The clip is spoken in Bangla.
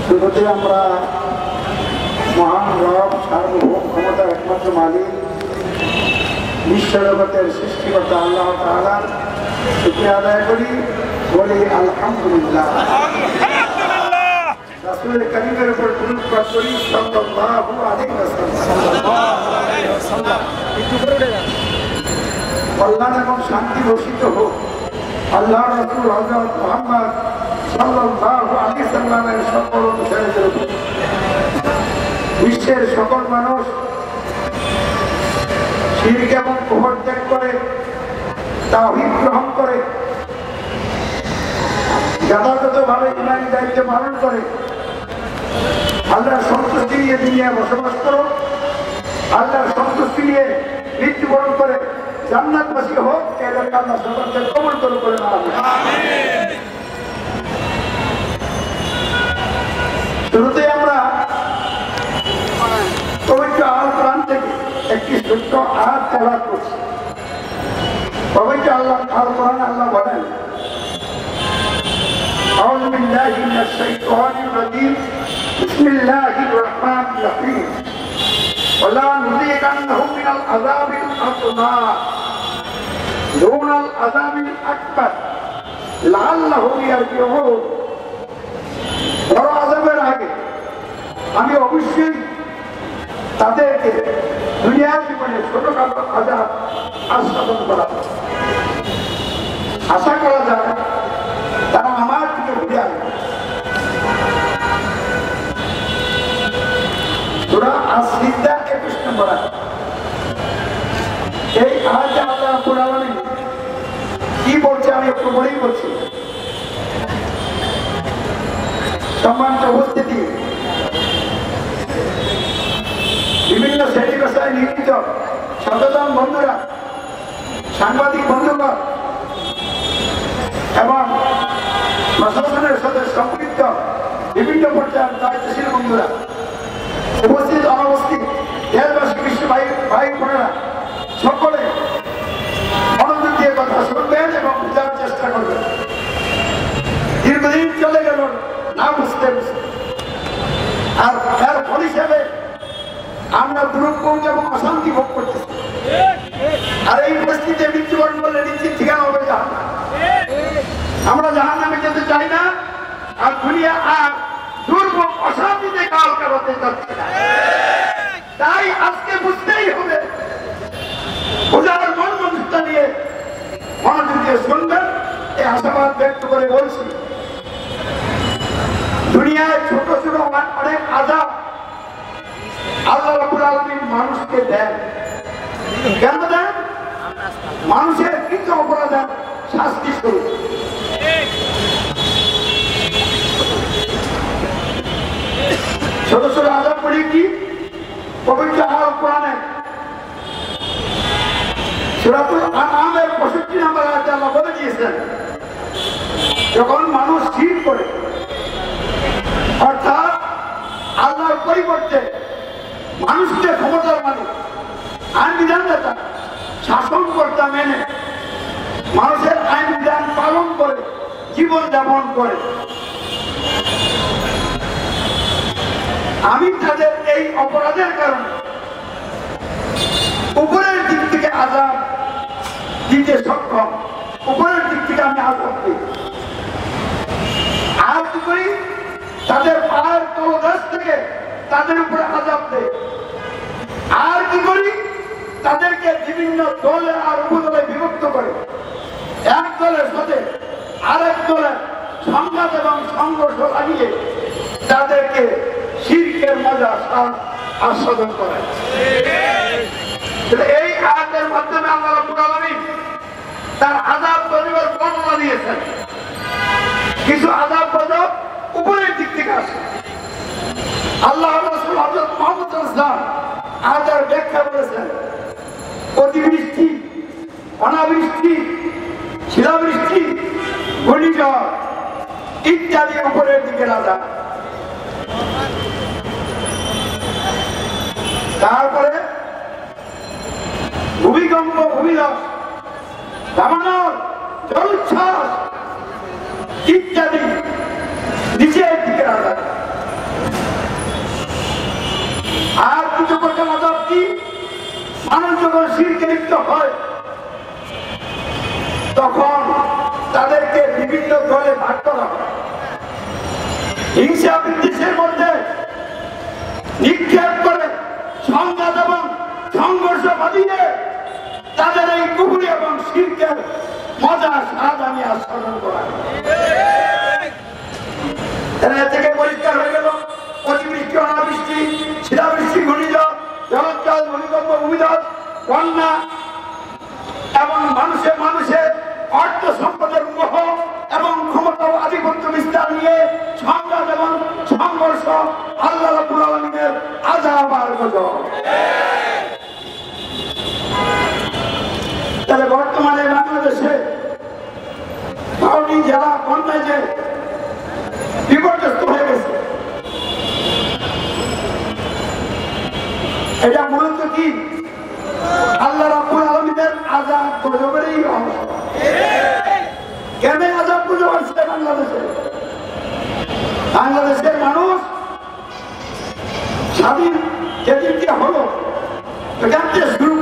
শুরুতে আমরা মহান রব সার্বভৌম ক্ষমতার একমাত্র মালিক বিশ্বজগতের সৃষ্টিকর্তা আল্লাহ তাআলার শুকরিয়া আদায় করি, বলি আলহামদুলিল্লাহ। রাসূলের কারীমের উপর দরুদ পাঠ করি সাল্লাল্লাহু আলাইহি ওয়াসাল্লাম। কল্যাণ এবং শান্তি বর্ষিত হোক আল্লাহ রাসূল হযরত মুহাম্মদ সাল্লাল্লাহু আলাইহি ওয়াসাল্লামের সকল অনুসারীদের উপর। বিশ্বের সকল মানুষ শিরক এবং কুফর ত্যাগ করে তাওহীদ গ্রহণ করে যথাযথভাবে ইমানি দায়িত্ব পালন করে আল্লাহর সন্তুষ্টি নিয়ে দুনিয়ায় বসবাস করো, আল্লাহর সন্তুষ্টি নিয়ে মৃত্যুবরণ করে জান্নাতবাসী হোক। এদেরকে আল্লাহ সকলকে কবুল করে না। শুরুতে আমরা পবিত্র আল কোরআন থেকে একটি ছোট্ট আয়াত তেলাওয়াত করছি। পবিত্র আল কোরআন আল্লাহ বলেন, আউযু বিল্লাহি মিনাশ শাইতানির রাজীম, বিসমিল্লাহির রহমানির রহিম, ওয়ালা নুযিকান্নাহুম মিনাল আযাবিল আদনা দুনাল আযাবিল আকবার লাআল্লাহুম ইয়ারজিউন। বড় আযাবের আগে আমি অবশ্যই তাদেরকে দুনিয়ার জীবনে ছোটখাটো আযাব আস্বাদন করাবো। আশা করা যায় তারা আমার দিকে ফিরে আসবে। সূরা আস-সিজদা 21 নম্বর আয়াত। এই আয়াতে আল্লাহ রাব্বুল আলামিন কি বলছে আমি একটু বলেই বলছি। সম্মানিত উপস্থিতি, বিভিন্ন শ্রেণী পেশায় নিয়োজিত সচেতন বন্ধুরা, সাংবাদিক বন্ধুগণ এবং প্রশাসনের সাথে সম্পৃক্ত বিভিন্ন পর্যায়ের দায়িত্বশীল বন্ধুরা, উপস্থিত অনবস্থিত দেশবাসী, বিশ্ব ভাই বোনেরা, সকলে মনোযোগ দিয়ে কথা শুনবেন এবং বোঝার চেষ্টা করবেন। দীর্ঘদিন চলে গেল না বুঝতে বুঝতে, আর এর ফল হিসেবে আমরা দুর্ভোগ এবং অশান্তি ভোগ করতেছি। আর এই পরিস্থিতিতে মৃত্যুবরণ করলে নিশ্চিত ঠিকানা হবে জাহান্নাম। আমরা জাহান্নামে যেতে চাই না, আর দুনিয়া আর দুর্ভোগ অশান্তিতে কাল কাটাতে যাচ্ছে না। তাই আজকে বুঝতেই হবে, বোঝার মন মনস্থা নিয়ে মনোযোগ দিয়ে শুনবেন। এই আশাবাদ ব্যক্ত করে বলছি, দুনিয়ায় ছোট ছোট অনেক আযাব আল্লাহ রাব্বুল আলামিন মানুষকে দেন। কেন দেন? মানুষের কৃত অপরাধের শাস্তি স্বরূপ। ছোট ছোট আযাব বলি কি? পবিত্র আল কোরআনে সূরাতুল আনআমের 65 নম্বর আয়াতে আল্লাহ বলে দিয়েছেন, যখন মানুষ শিরক করে, অর্থাৎ আল্লাহর পরিবর্তে মানুষকে ক্ষমতার মালিক, আইন বিধানদাতা, শাসনকর্তা মেনে মানুষের আইন বিধান পালন করে জীবন যাপন করে, আমি তাদের এই অপরাধের কারণে উপরের দিক থেকে আযাব দিতে সক্ষম, উপরের দিক থেকে আমি আযাব দিই। আর কি করি? তাদের পায়ের তলদেশ থেকে তাদের উপরে আযাব দেয়। আর কি করি? তাদেরকে বিভিন্ন দলে আর উপদলে বিভক্ত করে, এক দলের সাথে আরেক দলের সংঘাত এবং সংঘর্ষ লাগিয়ে তাদেরকে শিরকের মজা আস্বাদন করে। এই আয়াতের মাধ্যমে আল্লাহ রাব্বুল আলামিন তার আযাব গজবের বর্ণনা দিয়েছেন। কিছু আযাব গজব উপরের দিক থেকে আসে। আল্লাহ রাসূল হযরত মুহাম্মদ সাল্লাল্লাহু আলাইহি ওয়াসাল্লাম আয়াতের ব্যাখ্যা করেছেন, অতিবৃষ্টি, অনাবৃষ্টি, শিলাবৃষ্টি, ঘূর্ণিঝড় ইত্যাদি উপরের দিকে আযাব। তারপরে ভূমিকম্প, ভূমিধস, দাবানল, জলোচ্ছ্বাস ইত্যাদি নিচের দিকে আযাব। মানুষ যখন শিরকে লিপ্ত হয় তখন তাদেরকে বিভিন্ন দলে ভাগ করা হয়, হিংসা বিদ্বেষের মধ্যে নিক্ষেপ করে সংঘাত এবং সংঘর্ষ বাঁধিয়ে তাদের এই কুফরি এবং শিরকের মজা স্বাদ আমি আস্বাদন করা। এর থেকে পরিষ্কার হয়ে গেল অতিবৃষ্টি, অনাবৃষ্টি, শিলাবৃষ্টি, ঘূর্ণিঝড়, জলোচ্ছ্বাস, ভূমিকম্প, ভূমিধস, বন্যা এবং মানুষের মানুষের অর্থ সম্পদের মোহ এবং ক্ষমতা ও আধিপত্য বিস্তার নিয়ে সংঘাত এবং সংঘর্ষ আল্লাহ রাব্বুল আলামিনের আযাব আর গজব। তাহলে বর্তমানে বাংলাদেশে 12টি জেলা বন্যায় যে বিপর্যস্ত হয়ে গেছে, এটা মূলত কি আল্লাহ রাব্বুল আলামিনের আযাব গজবেরই অংশ। কেন আযাব গজব আসছে বাংলাদেশে? বাংলাদেশের মানুষ স্বাধীন যেদিন হলো এখান থেকে শুরু